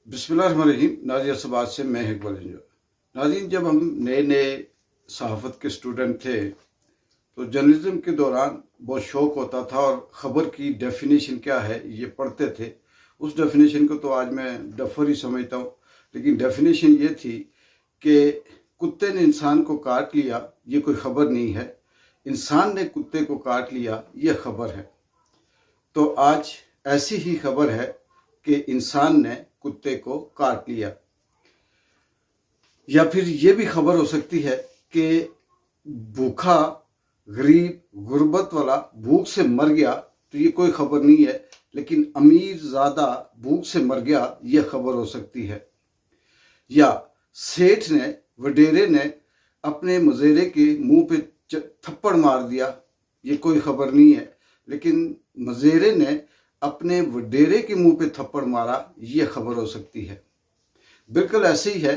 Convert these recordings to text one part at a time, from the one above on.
बिस्मिल्लाहिर्रहमानिर्रहीम। नाजियाबाद से मैं इकबाल इंजॉय। नाज़रीन, जब हम नए नए सहाफ़त के स्टूडेंट थे तो जर्नलिज्म के दौरान बहुत शौक़ होता था और ख़बर की डेफिनेशन क्या है ये पढ़ते थे। उस डेफिनेशन को तो आज मैं डफर ही समझता हूँ, लेकिन डेफिनेशन ये थी कि कुत्ते ने इंसान को काट लिया, ये कोई ख़बर नहीं है। इंसान ने कुत्ते को काट लिया, ये ख़बर है। तो आज ऐसी ही खबर है कि इंसान ने कुत्ते को काट लिया। या फिर ये भी खबर हो सकती है कि भूखा गरीब गुर्बत वाला भूख से मर गया, तो ये कोई खबर नहीं है, लेकिन अमीर ज़्यादा भूख से मर गया, ये खबर हो सकती है। या सेठ ने वडेरे ने अपने मुजेरे के मुंह पे थप्पड़ मार दिया, ये कोई खबर नहीं है, लेकिन मुजेरे ने अपने वडेरे के मुंह पे थप्पड़ मारा, ये खबर हो सकती है। बिल्कुल ऐसे ही है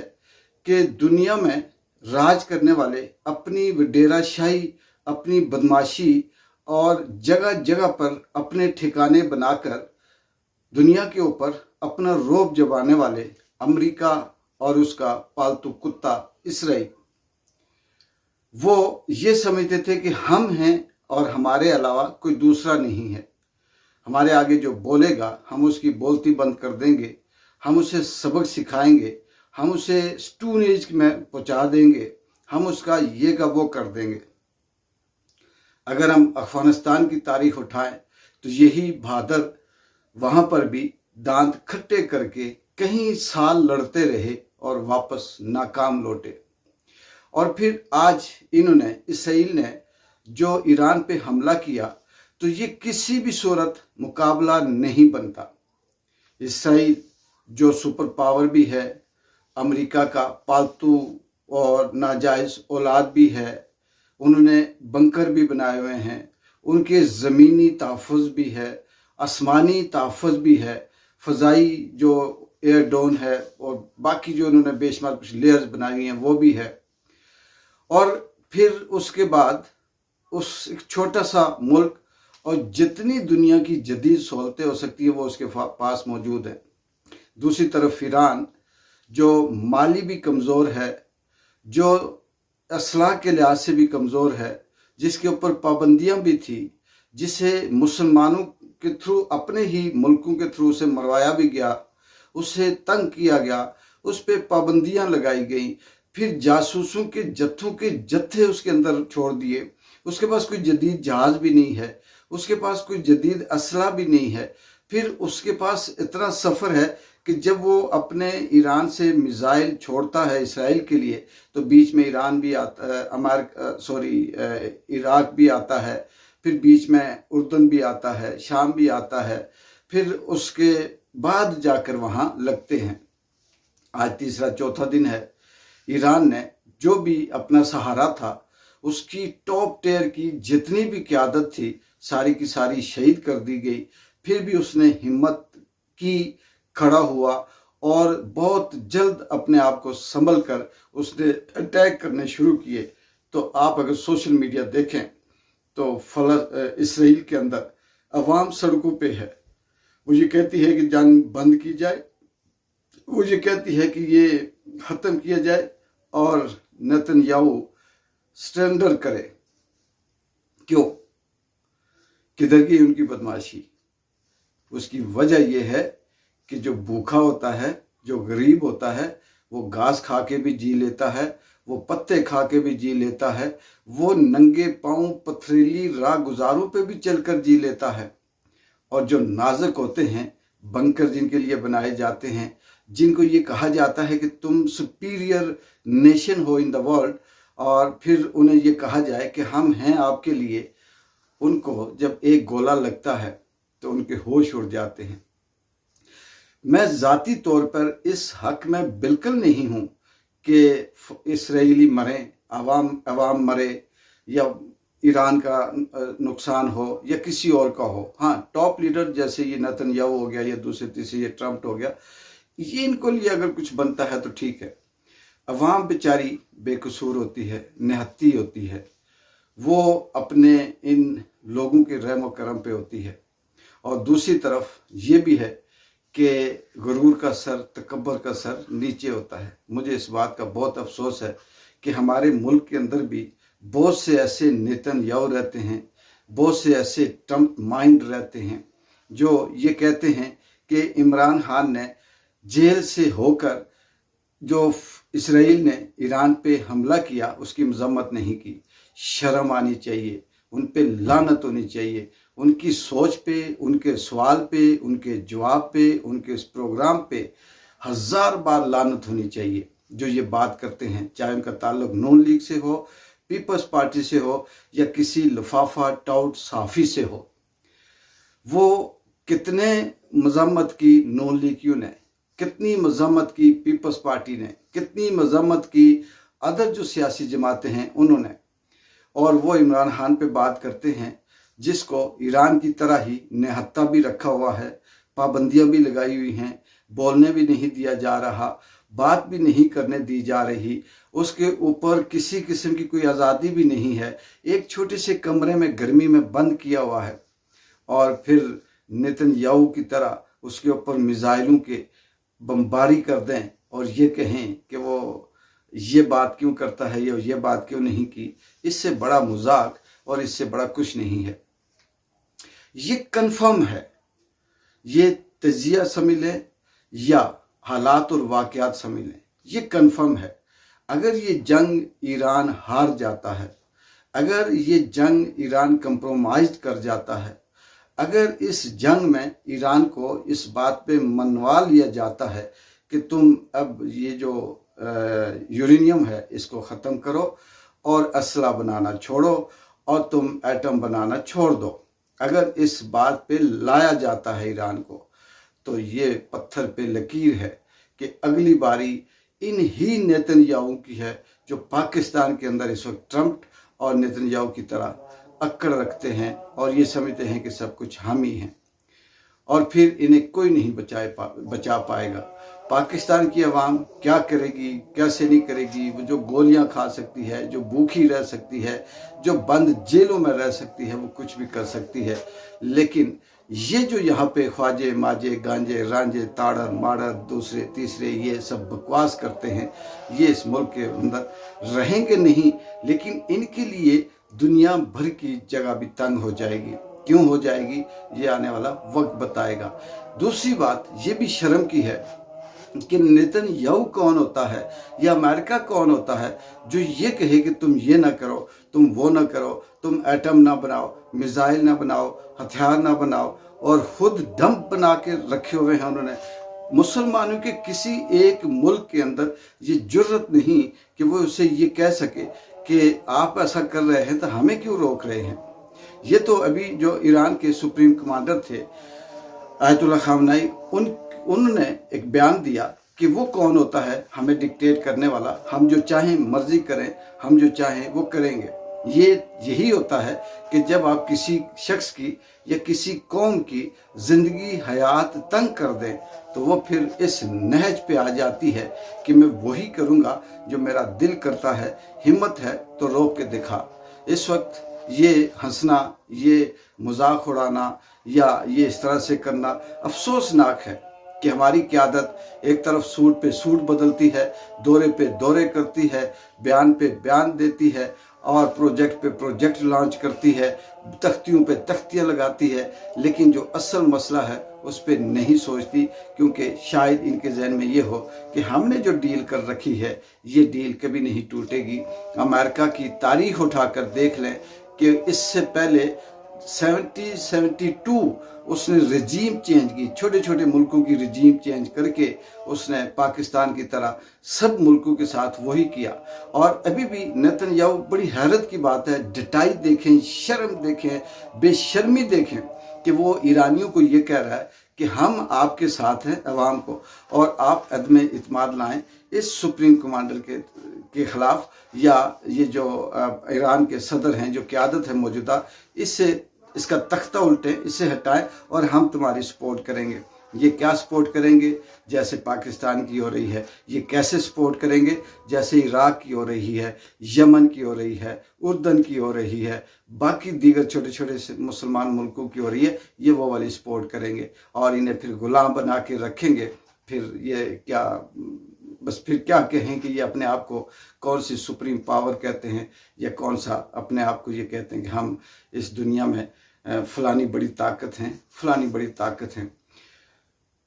कि दुनिया में राज करने वाले अपनी वडेराशाही, अपनी बदमाशी और जगह जगह पर अपने ठिकाने बनाकर दुनिया के ऊपर अपना रौब जमाने वाले अमेरिका और उसका पालतू कुत्ता इसराइल, वो ये समझते थे कि हम हैं और हमारे अलावा कोई दूसरा नहीं है। हमारे आगे जो बोलेगा हम उसकी बोलती बंद कर देंगे, हम उसे सबक सिखाएंगे, हम उसे स्टून एज में पहुंचा देंगे, हम उसका ये का वो कर देंगे। अगर हम अफगानिस्तान की तारीख उठाएं तो यही बहादुर वहां पर भी दांत खट्टे करके कई साल लड़ते रहे और वापस नाकाम लौटे। और फिर आज इन्होंने, इसराइल ने जो ईरान पे हमला किया, तो ये किसी भी सूरत मुकाबला नहीं बनता। इसराइल जो सुपर पावर भी है, अमेरिका का पालतू और नाजायज़ औलाद भी है, उन्होंने बंकर भी बनाए हुए हैं, उनके ज़मीनी तहफ़्फ़ुज़ भी है, आसमानी तहफ़्फ़ुज़ भी है, फ़ज़ाई जो एयर डोन है और बाकी जो उन्होंने बेशुमार कुछ लेयर्स बनाई हुई हैं वो भी है। और फिर उसके बाद उस एक छोटा सा मुल्क और जितनी दुनिया की जदीद सहूलतें हो सकती है वो उसके पास मौजूद है। दूसरी तरफ ईरान जो माली भी कमज़ोर है, जो असलाह के लिहाज से भी कमज़ोर है, जिसके ऊपर पाबंदियां भी थी, जिसे मुसलमानों के थ्रू, अपने ही मुल्कों के थ्रू उसे मरवाया भी गया, उसे तंग किया गया, उस पर पाबंदियां लगाई गई, फिर जासूसों के जत्थों के जत्थे उसके अंदर छोड़ दिए। उसके पास कोई जदीद जहाज़ भी नहीं है, उसके पास कोई जदीद असला भी नहीं है। फिर उसके पास इतना सफ़र है कि जब वो अपने ईरान से मिसाइल छोड़ता है इसराइल के लिए, तो बीच में ईरान भी आता है, इराक भी आता है, फिर बीच में उर्दन भी आता है, शाम भी आता है, फिर उसके बाद जाकर वहाँ लगते हैं। आज तीसरा चौथा दिन है। ईरान ने जो भी अपना सहारा था, उसकी टॉप टेयर की जितनी भी क़यादत थी, सारी की सारी शहीद कर दी गई। फिर भी उसने हिम्मत की, खड़ा हुआ और बहुत जल्द अपने आप को संभल कर उसने अटैक करने शुरू किए। तो आप अगर सोशल मीडिया देखें तो इसराइल के अंदर अवाम सड़कों पे है। वो ये कहती है कि जंग बंद की जाए, वो ये कहती है कि ये ख़त्म किया जाए और नेतन्याहू सरेंडर करे। क्यों? किधर की उनकी बदमाशी? उसकी वजह यह है कि जो भूखा होता है, जो गरीब होता है, वो घास खा के भी जी लेता है, वो पत्ते खा के भी जी लेता है, वो नंगे पांव पथरीली राह गुजारों पे भी चलकर जी लेता है। और जो नाजुक होते हैं, बंकर जिनके लिए बनाए जाते हैं, जिनको ये कहा जाता है कि तुम सुपीरियर नेशन हो इन द वर्ल्ड, और फिर उन्हें ये कहा जाए कि हम हैं आपके लिए, उनको जब एक गोला लगता है तो उनके होश उड़ जाते हैं। मैं ज़ाती तौर पर इस हक में बिल्कुल नहीं हूँ कि इसराइली मरें, अवाम मरे, या ईरान का नुकसान हो या किसी और का हो। हाँ, टॉप लीडर जैसे ये नेतन्याहू हो गया या दूसरे तीसरे ये ट्रम्प हो गया, ये इनको लिए अगर कुछ बनता है तो ठीक है। अवाम बेचारी बेकसूर होती है, निहत्ती होती है, वो अपने इन लोगों के रहम व करम पे होती है। और दूसरी तरफ ये भी है कि गुरूर का सर, तकब्बर का सर नीचे होता है। मुझे इस बात का बहुत अफसोस है कि हमारे मुल्क के अंदर भी बहुत से ऐसे नेतन्याहू रहते हैं, बहुत से ऐसे ट्रम्प माइंड रहते हैं जो ये कहते हैं कि इमरान खान ने जेल से होकर जो इसराइल ने ईरान पे हमला किया उसकी मजम्मत नहीं की। शर्म आनी चाहिए, उन पे लानत होनी चाहिए। उनकी सोच पे, उनके सवाल पे, उनके जवाब पे, उनके इस प्रोग्राम पे 1000 बार लानत होनी चाहिए जो ये बात करते हैं, चाहे उनका ताल्लुक नून लीग से हो, पीपल्स पार्टी से हो या किसी लफाफा टाउट साफी से हो। वो कितने मजम्मत की नून लीगियों ने, कितनी मजम्मत की पीपल्स पार्टी ने, कितनी मजम्मत की अदर जो सियासी जमातें हैं उन्होंने, और वो इमरान खान पे बात करते हैं जिसको ईरान की तरह ही निहत्था भी रखा हुआ है, पाबंदियां भी लगाई हुई हैं, बोलने भी नहीं दिया जा रहा, बात भी नहीं करने दी जा रही, उसके ऊपर किसी किस्म की कोई आज़ादी भी नहीं है, एक छोटे से कमरे में गर्मी में बंद किया हुआ है। और फिर नेतन्याहू की तरह उसके ऊपर मिसाइलों के बमबारी कर दें और ये कहें कि वो ये बात क्यों करता है या ये बात क्यों नहीं की। इससे बड़ा मजाक और इससे बड़ा कुछ नहीं है। ये कंफर्म है, ये तजिया समझें या हालात और वाक़यात समझें, ये कंफर्म है। अगर ये जंग ईरान हार जाता है, अगर ये जंग ईरान कंप्रोमाइज कर जाता है, अगर इस जंग में ईरान को इस बात पे मनवा लिया जाता है कि तुम अब ये जो यूरेनियम है इसको ख़त्म करो और असला बनाना छोड़ो और तुम एटम बनाना छोड़ दो, अगर इस बात पे लाया जाता है ईरान को, तो ये पत्थर पे लकीर है कि अगली बारी इन ही नेतन्याहू की है जो पाकिस्तान के अंदर इस वक्त ट्रम्प और नेतन्याहू की तरह अक्कड़ रखते हैं और ये समझते हैं कि सब कुछ हम ही हैं, और फिर इन्हें कोई नहीं बचा पाएगा। पाकिस्तान की आवाम क्या करेगी, कैसे नहीं करेगी? वो जो गोलियां खा सकती है, जो भूखी रह सकती है, जो बंद जेलों में रह सकती है, वो कुछ भी कर सकती है। लेकिन ये जो यहाँ पे ख्वाजे माजे गांजे रांझे ताड़र माड़र दूसरे तीसरे ये सब बकवास करते हैं, ये इस मुल्क के अंदर रहेंगे नहीं। लेकिन इनके लिए दुनिया भर की जगह भी तंग हो जाएगी। क्यों हो जाएगी ये आने वाला वक्त बताएगा। दूसरी बात ये भी शर्म की है कि नेतन्याहू कौन होता है या अमेरिका कौन होता है जो ये कहे कि तुम ये ना करो, तुम वो ना करो, तुम एटम ना बनाओ, मिसाइल ना बनाओ, हथियार ना बनाओ, और खुद डंप बना के रखे हुए हैं उन्होंने। मुसलमानों के किसी एक मुल्क के अंदर ये जुर्रत नहीं कि वो उसे ये कह सके कि आप ऐसा कर रहे हैं तो हमें क्यों रोक रहे हैं। ये तो अभी जो ईरान के सुप्रीम कमांडर थे आयतुल्लाह खामनेई, उन्होंने एक बयान दिया कि वो कौन होता है हमें डिक्टेट करने वाला, हम जो चाहें मर्जी करें, हम जो चाहें वो करेंगे। ये यही होता है कि जब आप किसी शख्स की या किसी कौम की ज़िंदगी हयात तंग कर दें तो वो फिर इस नहज पे आ जाती है कि मैं वही करूँगा जो मेरा दिल करता है, हिम्मत है तो रोक के दिखा। इस वक्त ये हंसना, ये मजाक उड़ाना या ये इस तरह से करना अफसोसनाक है कि हमारी क़यादत एक तरफ सूट पे सूट बदलती है, दौरे पे दौरे करती है, बयान पे बयान देती है और प्रोजेक्ट पे प्रोजेक्ट लॉन्च करती है, तख्तियों पे तख्तियाँ लगाती है, लेकिन जो असल मसला है उस पर नहीं सोचती, क्योंकि शायद इनके जहन में ये हो कि हमने जो डील कर रखी है ये डील कभी नहीं टूटेगी। अमेरिका की तारीख उठाकर देख लें कि इससे पहले 72 उसने रजीम चेंज की, छोटे छोटे मुल्कों की रजीम चेंज करके उसने पाकिस्तान की तरह सब मुल्कों के साथ वही किया। और अभी भी नेतन्याहू, बड़ी हैरत की बात है, डटाई देखें, शर्म देखें, बेशर्मी देखें कि वो ईरानियों को ये कह रहा है कि हम आपके साथ हैं अवाम को, और आप अदम इत्माद लाएं इस सुप्रीम कमांडर के खिलाफ, या ये जो ईरान के सदर हैं, जो क़यादत है मौजूदा, इससे इसका तख्ता उल्टें, इससे हटाएं और हम तुम्हारी सपोर्ट करेंगे। ये क्या सपोर्ट करेंगे? जैसे पाकिस्तान की हो रही है। ये कैसे सपोर्ट करेंगे? जैसे इराक की हो रही है, यमन की हो रही है, उर्दन की हो रही है, बाकी दीगर छोटे छोटे मुसलमान मुल्कों की हो रही है, ये वो वाली सपोर्ट करेंगे और इन्हें फिर गुलाम बना के रखेंगे। फिर ये क्या, बस फिर क्या कहें कि ये अपने आप को कौन सी सुप्रीम पावर कहते हैं, या कौन सा अपने आप को ये कहते हैं कि हम इस दुनिया में फलानी बड़ी ताकत हैं, फलानी बड़ी ताकत हैं।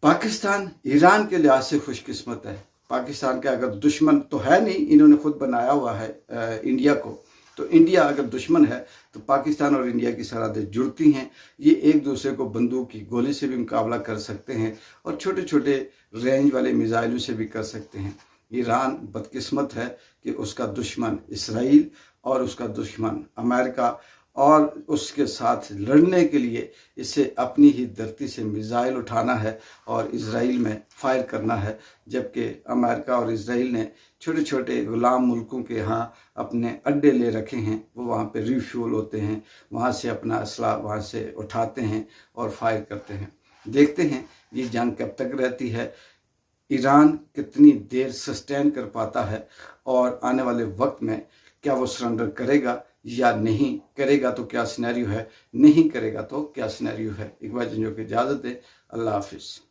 पाकिस्तान ईरान के लिहाज से खुशकिस्मत है। पाकिस्तान का अगर दुश्मन तो है नहीं, इन्होंने खुद बनाया हुआ है इंडिया को, तो इंडिया अगर दुश्मन है तो पाकिस्तान और इंडिया की सरहदें जुड़ती हैं। ये एक दूसरे को बंदूक की गोली से भी मुकाबला कर सकते हैं और छोटे छोटे रेंज वाले मिसाइलों से भी कर सकते हैं। ईरान बदकिस्मत है कि उसका दुश्मन इसराइल और उसका दुश्मन अमेरिका, और उसके साथ लड़ने के लिए इसे अपनी ही धरती से मिसाइल उठाना है और इजराइल में फायर करना है। जबकि अमेरिका और इजराइल ने छोटे छोटे गुलाम मुल्कों के यहाँ अपने अड्डे ले रखे हैं, वो वहाँ पे रिफ्यूल होते हैं, वहाँ से अपना असला वहाँ से उठाते हैं और फायर करते हैं। देखते हैं ये जंग कब तक रहती है, ईरान कितनी देर सस्टेन कर पाता है, और आने वाले वक्त में क्या वो सरेंडर करेगा या नहीं करेगा, तो क्या सिनेरियो है, नहीं करेगा तो क्या सिनेरियो है। इकबाल जंजो की इजाज़त है। अल्लाह हाफिज़।